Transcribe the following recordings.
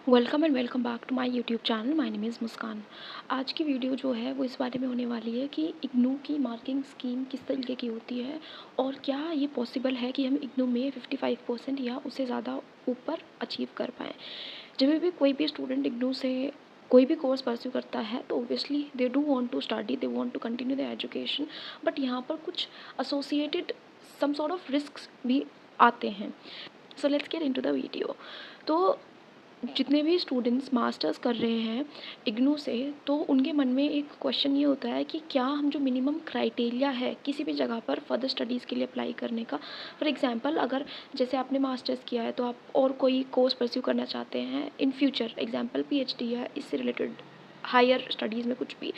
Welcome and welcome back to my YouTube channel. My name is Muskan. आज की video जो है वो इस बारे में होने वाली है कि इग्नू की मार्किंग स्कीम किस तरीके की होती है और क्या ये पॉसिबल है कि हम इग्नू में 55% या उससे ज़्यादा ऊपर अचीव कर पाएँ। जब भी कोई भी स्टूडेंट इग्नू से कोई भी कोर्स परस्यू करता है तो obviously they do want to study, they want to continue the education, but यहाँ पर कुछ associated some sort of risks भी आते हैं। So let's get into the video. तो जितने भी स्टूडेंट्स मास्टर्स कर रहे हैं इग्नू से, तो उनके मन में एक क्वेश्चन ये होता है कि क्या हम जो मिनिमम क्राइटेरिया है किसी भी जगह पर फर्दर स्टडीज़ के लिए अप्लाई करने का, फॉर एग्जांपल अगर जैसे आपने मास्टर्स किया है तो आप और कोई कोर्स परस्यू करना चाहते हैं इन फ्यूचर, एग्जांपल पीएचडी या इससे रिलेटेड हायर स्टडीज़ में कुछ भी,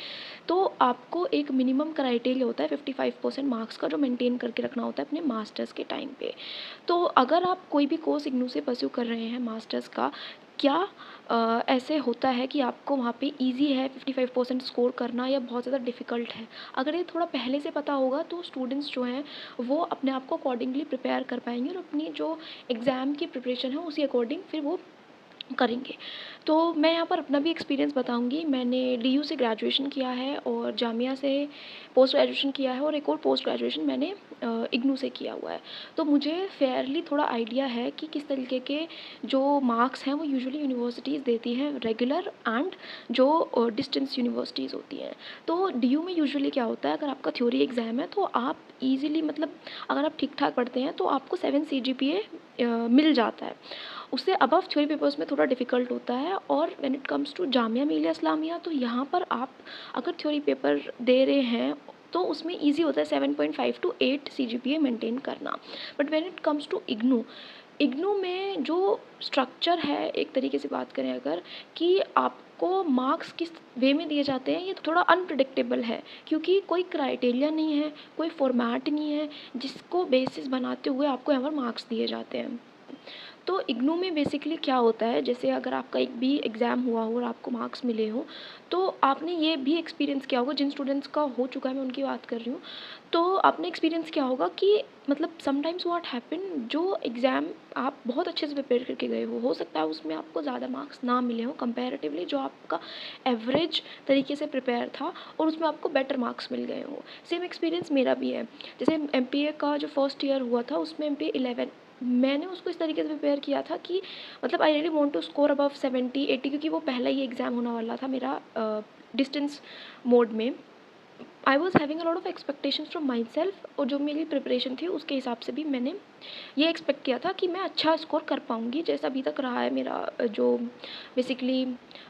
तो आपको एक मिनिमम क्राइटेरिया होता है 55% मार्क्स का जो मेंटेन करके रखना होता है अपने मास्टर्स के टाइम पे। तो अगर आप कोई भी कोर्स इग्नू से परस्यू कर रहे हैं मास्टर्स का, क्या ऐसे होता है कि आपको वहाँ पे इजी है 55% स्कोर करना या बहुत ज़्यादा डिफ़िकल्ट है? अगर ये थोड़ा पहले से पता होगा तो स्टूडेंट्स जो हैं वो अपने आप को अकॉर्डिंगली प्रिपेयर कर पाएंगे और अपनी जो एग्ज़ाम की प्रिपरेशन है उसी अकॉर्डिंग फिर वो करेंगे। तो मैं यहाँ पर अपना भी एक्सपीरियंस बताऊँगी। मैंने डीयू से ग्रेजुएशन किया है और जामिया से पोस्ट ग्रेजुएशन किया है और एक और पोस्ट ग्रेजुएशन मैंने इग्नू से किया हुआ है। तो मुझे फेयरली थोड़ा आइडिया है कि किस तरीके के जो मार्क्स हैं वो यूजुअली यूनिवर्सिटीज़ देती हैं, रेगुलर एंड जो डिस्टेंस यूनिवर्सिटीज़ होती हैं। तो डीयू में यूजुअली क्या होता है, अगर आपका थ्योरी एग्ज़ाम है तो आप ईज़िली, मतलब अगर आप ठीक-ठाक पढ़ते हैं तो आपको 7 सीजीपीए मिल जाता है। उससे अबव थ्योरी पेपर्स में थोड़ा डिफ़िकल्ट होता है। और when it comes to Jamia Millia Islamia, तो यहाँ पर आप अगर थ्योरी पेपर दे रहे हैं तो उसमें ईजी होता है 7.5 टू 8 सीजीपीए मेंटेन करना। But when it comes to IGNOU, IGNOU में जो स्ट्रक्चर है, एक तरीके से बात करें अगर, कि आपको मार्क्स किस वे में दिए जाते हैं, ये थोड़ा अनप्रिडिक्टेबल है क्योंकि कोई क्राइटेरिया नहीं है, कोई फॉर्मेट नहीं है जिसको बेसिस बनाते हुए आपको यहाँ पर मार्क्स दिए जाते हैं। तो इग्नू में बेसिकली क्या होता है, जैसे अगर आपका एक भी एग्ज़ाम हुआ हो और आपको मार्क्स मिले हों, तो आपने ये भी एक्सपीरियंस किया होगा, जिन स्टूडेंट्स का हो चुका है मैं उनकी बात कर रही हूँ, तो आपने एक्सपीरियंस किया होगा कि मतलब समटाइम्स व्हाट हैपन, जो एग्ज़ाम आप बहुत अच्छे से प्रिपेयर करके गए हो सकता है उसमें आपको ज़्यादा मार्क्स ना मिले हों कंपैरेटिवली जो आपका एवरेज तरीके से प्रिपेयर था, और उसमें आपको बेटर मार्क्स मिल गए हों। सेम एक्सपीरियंस मेरा भी है। जैसे एमपीए का जो फर्स्ट ईयर हुआ था उसमें एमपीए 11, मैंने उसको इस तरीके से प्रिपेयर किया था कि मतलब I really want to score above 70-80, क्योंकि वो पहला ही एग्ज़ाम होने वाला था मेरा डिस्टेंस मोड में। I was having a lot of expectations from my self, और जो मेरी प्रिपरेशन थी उसके हिसाब से भी मैंने ये एक्सपेक्ट किया था कि मैं अच्छा स्कोर कर पाऊँगी, जैसा अभी तक रहा है मेरा जो बेसिकली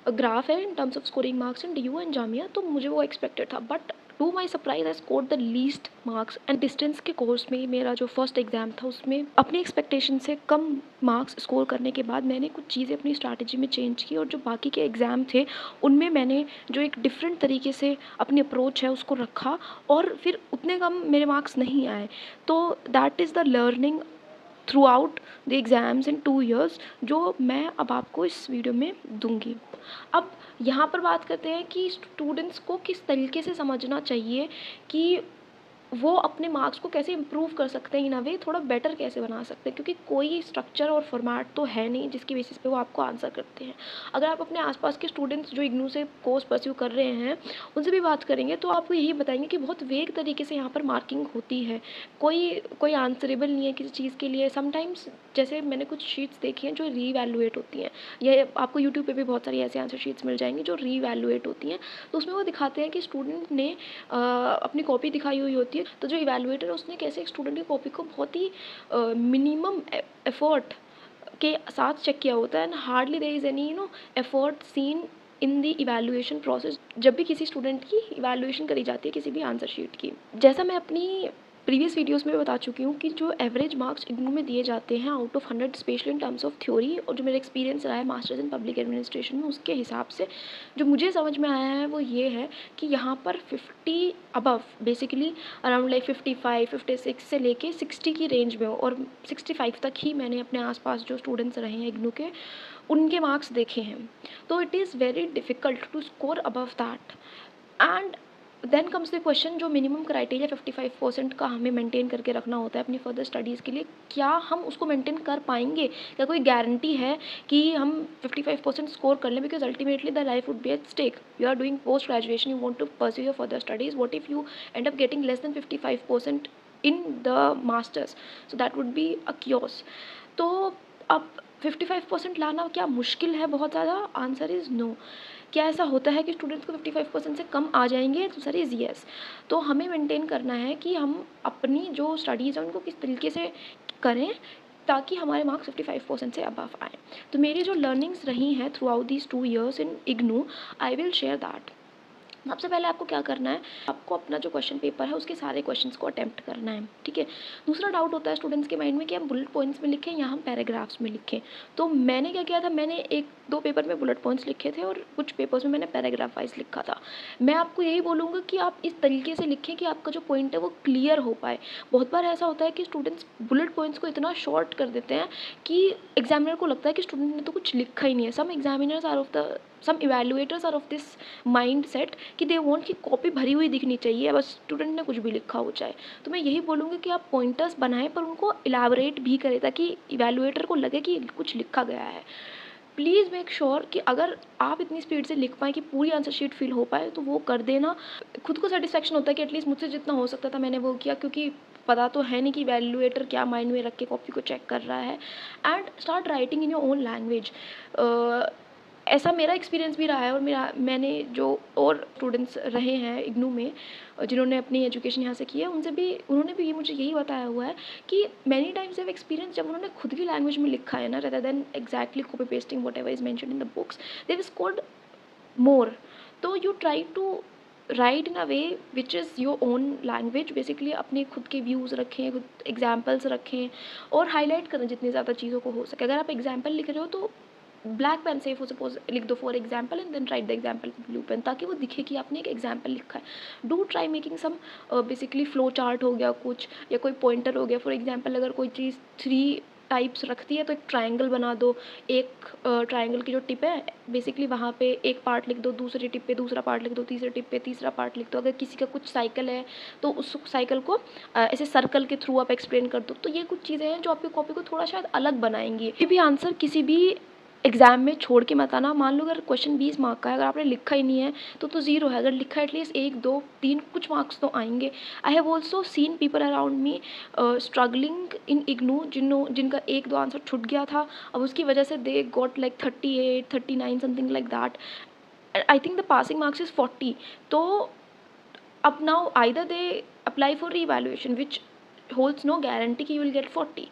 ग्राफ है in terms of scoring marks in DU and Jamia, तो मुझे वो एक्सपेक्टेड था। But to my surprise I score the least marks, and distance के कोर्स में मेरा जो फर्स्ट एग्ज़ाम था उसमें अपनी एक्सपेक्टेशन से कम मार्क्स स्कोर करने के बाद मैंने कुछ चीज़ें अपनी स्ट्रैटेजी में चेंज की, और जो बाकी के एग्ज़ाम थे उनमें मैंने जो एक डिफरेंट तरीके से अपनी अप्रोच है उसको रखा, और फिर उतने कम मेरे मार्क्स नहीं आए। तो that is the learning through out the exams in 2 years, जो मैं अब आपको इस वीडियो में दूंगी। अब यहाँ पर बात करते हैं कि स्टूडेंट्स को किस तरीके से समझना चाहिए कि वो अपने मार्क्स को कैसे इम्प्रूव कर सकते हैं, इन अ वे थोड़ा बेटर कैसे बना सकते हैं, क्योंकि कोई स्ट्रक्चर और फॉर्मेट तो है नहीं जिसकी बेसिस पे वो आपको आंसर करते हैं। अगर आप अपने आसपास के स्टूडेंट्स जो इग्नू से कोर्स परस्यू कर रहे हैं उनसे भी बात करेंगे तो आपको यही बताएंगे कि बहुत वेग तरीके से यहाँ पर मार्किंग होती है, कोई कोई आंसरेबल नहीं है किसी चीज़ के लिए। समटाइम्स जैसे मैंने कुछ शीट्स देखी हैं जो रीवैल्यूएट होती हैं, ये आपको यूट्यूब पे भी बहुत सारी ऐसी आंसर शीट्स मिल जाएंगी जो रीवैल्यूएट होती हैं। तो उसमें वो दिखाते हैं कि स्टूडेंट ने अपनी कॉपी दिखाई हुई होती है, तो जो इवैल्यूएटर है उसने कैसे एक स्टूडेंट की कॉपी को बहुत ही मिनिमम एफर्ट के साथ चेक किया होता है, and hardly there is any effort seen in the evaluation process जब भी किसी स्टूडेंट की इवैल्यूएशन करी जाती है किसी भी आंसर शीट की। जैसा मैं अपनी प्रीवियस वीडियोस में बता चुकी हूँ कि जो एवरेज मार्क्स इग्नू में दिए जाते हैं out of 100, specially in terms of theory, और जो मेरा एक्सपीरियंस रहा है मास्टर्स इन पब्लिक एडमिनिस्ट्रेशन में, उसके हिसाब से जो मुझे समझ में आया है वो ये है कि यहाँ पर 50 अबव बेसिकली अराउंड लाइक 55, 56 से लेके 60 की रेंज में हो, और 65 तक ही मैंने अपने आसपास जो स्टूडेंट्स रहे हैं इग्नू के उनके मार्क्स देखे हैं। तो it is very difficult to score above that. And then comes the question, जो मिनिमम क्राइटेरिया 55% का हमें मेंटेन करके रखना होता है अपनी फर्दर स्टडीज़ के लिए, क्या हम उसको मेंटेन कर पाएंगे? क्या कोई गारंटी है कि हम 55% स्कोर कर लें? Because ultimately the life would be at stake. You are doing post graduation, you want to pursue your further studies. What if you end up getting less than 55% in the masters? So that would be a chaos. तो अब 55% लाना क्या मुश्किल है बहुत ज़्यादा? Answer is no. क्या ऐसा होता है कि स्टूडेंट्स को 55% से कम आ जाएंगे? तो सर इज़ येस. तो हमें मेंटेन करना है कि हम अपनी जो स्टडीज़ हैं उनको किस तरीके से करें ताकि हमारे मार्क्स 55% से अबव आएँ. तो मेरी जो लर्निंग्स रही हैं through out these 2 years in IGNOU, I will share that. सबसे पहले आपको क्या करना है, आपको अपना जो क्वेश्चन पेपर है उसके सारे क्वेश्चंस को अटेम्प्ट करना है, ठीक है. दूसरा डाउट होता है स्टूडेंट्स के माइंड में कि हम बुलेट पॉइंट्स में लिखें या हम पैराग्राफ्स में लिखें. तो मैंने क्या किया था, मैंने 1-2 पेपर में बुलेट पॉइंट्स लिखे थे और कुछ पेपर्स में मैंने पैराग्राफ वाइज लिखा था. मैं आपको यही बोलूँगा कि आप इस तरीके से लिखें कि आपका जो पॉइंट है वो क्लियर हो पाए. बहुत बार ऐसा होता है कि स्टूडेंट्स बुलेट पॉइंट्स को इतना शॉर्ट कर देते हैं कि एग्जामिनर को लगता है कि स्टूडेंट ने तो कुछ लिखा ही नहीं है. Some evaluators are of this mindset कि दे वांट कि कॉपी भरी हुई दिखनी चाहिए, बस स्टूडेंट ने कुछ भी लिखा हो जाए. तो मैं यही बोलूँगी कि आप पॉइंटर्स बनाएं पर उनको इलैबोरेट भी करें ताकि इवैल्यूएटर को लगे कि कुछ लिखा गया है. प्लीज़ मेक श्योर कि अगर आप इतनी स्पीड से लिख पाएँ कि पूरी आंसर शीट फिल हो पाए तो वो कर देना. खुद को सेटिस्फेक्शन होता है कि एटलीस्ट मुझसे जितना हो सकता था मैंने वो किया, क्योंकि पता तो है नहीं कि वैल्यूएटर क्या माइंड में रख के कॉपी को चेक कर रहा है. And start writing in your own language. ऐसा मेरा एक्सपीरियंस भी रहा है और मैंने जो और स्टूडेंट्स रहे हैं इग्नू में जिन्होंने अपनी एजुकेशन यहाँ से की है उन्होंने भी ये मुझे यही बताया हुआ है कि मैनी टाइम्स हैव एक्सपीरियंस जब उन्होंने खुद की लैंग्वेज में लिखा है ना, rather than exactly copy pasting whatever is mentioned in the books, they have scored more. तो you try to write in a way which is your own language. Basically अपने खुद के व्यूज़ रखें, खुद एग्जाम्पल्स रखें और highlight करें जितनी ज़्यादा चीज़ों को हो सके. अगर आप एग्जाम्पल लिख रहे हो तो ब्लैक पेन से सपोज लिख दो for example and then write the example blue pen, ताकि वो दिखे कि आपने एक एग्जाम्पल लिखा है. Do try making some basically flow chart हो गया कुछ, या कोई पॉइंटर हो गया. फॉर एग्जाम्पल अगर कोई चीज़ 3 टाइप्स रखती है तो एक ट्राइंगल बना दो. एक ट्राइंगल की जो टिप है बेसिकली वहाँ पे एक पार्ट लिख दो, दूसरी टिप पे दूसरा पार्ट लिख दो, तीसरी टिप पे तीसरा पार्ट लिख दो. अगर किसी का कुछ साइकिल है तो उस साइकिल को ऐसे सर्कल के थ्रू आप एक्सप्लेन कर दो. तो ये कुछ चीज़ें हैं जो आपकी कॉपी को थोड़ा शायद अलग बनाएंगी. ये भी आंसर किसी भी एग्जाम में छोड़ के मत आना. मान लो अगर क्वेश्चन 20 मार्क का है, अगर आपने लिखा ही नहीं है तो 0 है. अगर लिखा है एटलीस्ट 1, 2, 3 कुछ मार्क्स तो आएंगे. I have also seen people around me struggling in IGNOU जिनका 1-2 आंसर छूट गया था. अब उसकी वजह से they got like 38, 39 something like that. I think the passing marks is 40. तो अब now either they apply for re-evaluation which holds no guarantee कि you will get 40,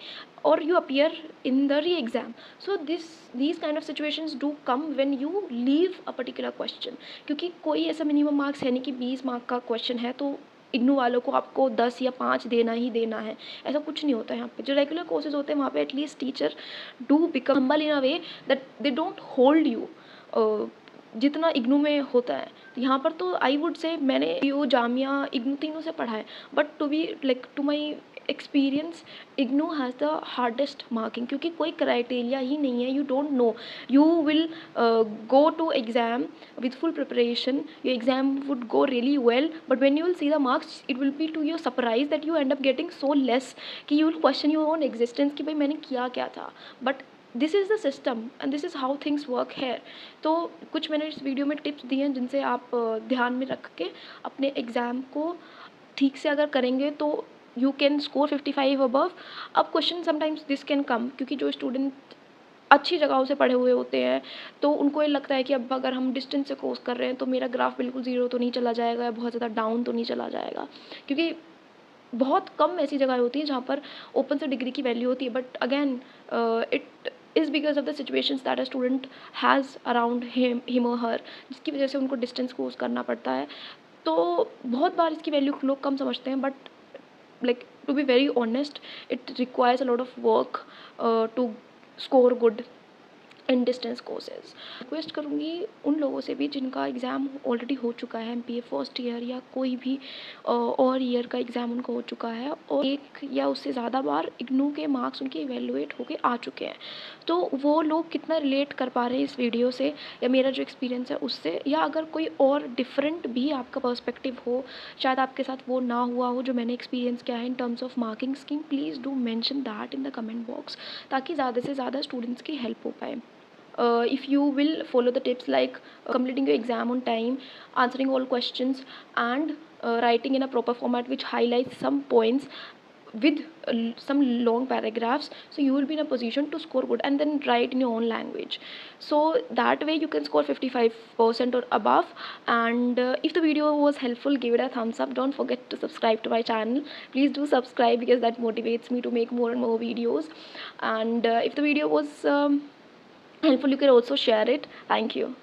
or you appear in the re-exam. So these kind of situations do come when you leave a particular question. क्योंकि कोई ऐसा minimum marks है नहीं कि 20 mark का question है तो इग्नू वालों को आपको 10 या 5 देना ही देना है. ऐसा कुछ नहीं होता है यहाँ पे. जो रेगुलर कोर्सेज होते हैं वहाँ पे at least teacher do become humble in a way that they don't hold you जितना इग्नू में होता है. यहाँ पर तो आई वुड से मैंने यू जामिया इग्नू तीनों से पढ़ा है, but to my experience IGNOU has the hardest marking, क्योंकि कोई क्राइटेरिया ही नहीं है. You don't know, you will go to exam with full preparation, your exam would go really well, but when you will see the marks it will be to your surprise that you end up getting so less कि you will question your own existence कि भाई मैंने किया क्या था. But this is the system and this is how things work here. तो कुछ मैंने इस वीडियो में टिप्स दिए हैं जिनसे आप ध्यान में रख के अपने एग्ज़ाम को ठीक से अगर करेंगे तो यू कैन स्कोर 55 अबव. अब question sometimes this can come क्योंकि जो स्टूडेंट अच्छी जगहों से पढ़े हुए होते हैं तो उनको ये लगता है कि अब अगर हम डिस्टेंस से कोर्स कर रहे हैं तो मेरा ग्राफ बिल्कुल 0 तो नहीं चला जाएगा या बहुत ज़्यादा डाउन तो नहीं चला जाएगा. क्योंकि बहुत कम ऐसी जगह होती हैं जहाँ पर ओपन से डिग्री की वैल्यू होती है. But again it is because of the situations that a student has around him और हर, जिसकी वजह से उनको डिस्टेंस कोर्स करना पड़ता है. तो बहुत बार इसकी वैल्यू लोग कम समझते हैं, but like to be very honest it requires a lot of work to score good. In distance courses. Request करूँगी उन लोगों से भी जिनका एग्ज़ाम ऑलरेडी हो चुका है, एमपीए फर्स्ट ईयर या कोई भी और ईयर का एग्ज़ाम उनको हो चुका है और एक या उससे ज़्यादा बार इग्नू के मार्क्स उनके इवेलुएट होके आ चुके हैं, तो वो लोग कितना रिलेट कर पा रहे हैं इस वीडियो से या मेरा जो एक्सपीरियंस है उससे, या अगर कोई और डिफरेंट भी आपका पर्सपेक्टिव हो, शायद आपके साथ वो ना हुआ हो जो मैंने एक्सपीरियंस किया है in terms of marking scheme, please do mention that in the comment box, ताकि ज़्यादा से ज़्यादा स्टूडेंट्स की हेल्प हो पाए। If you will follow the tips like completing your exam on time, answering all questions, and writing in a proper format which highlights some points with some long paragraphs, so you will be in a position to score good, and then write in your own language, so that way you can score 55% or above. And if the video was helpful, give it a thumbs up. Don't forget to subscribe to my channel. Please do subscribe because that motivates me to make more and more videos. And if the video was helpful, you can also share it. Thank you.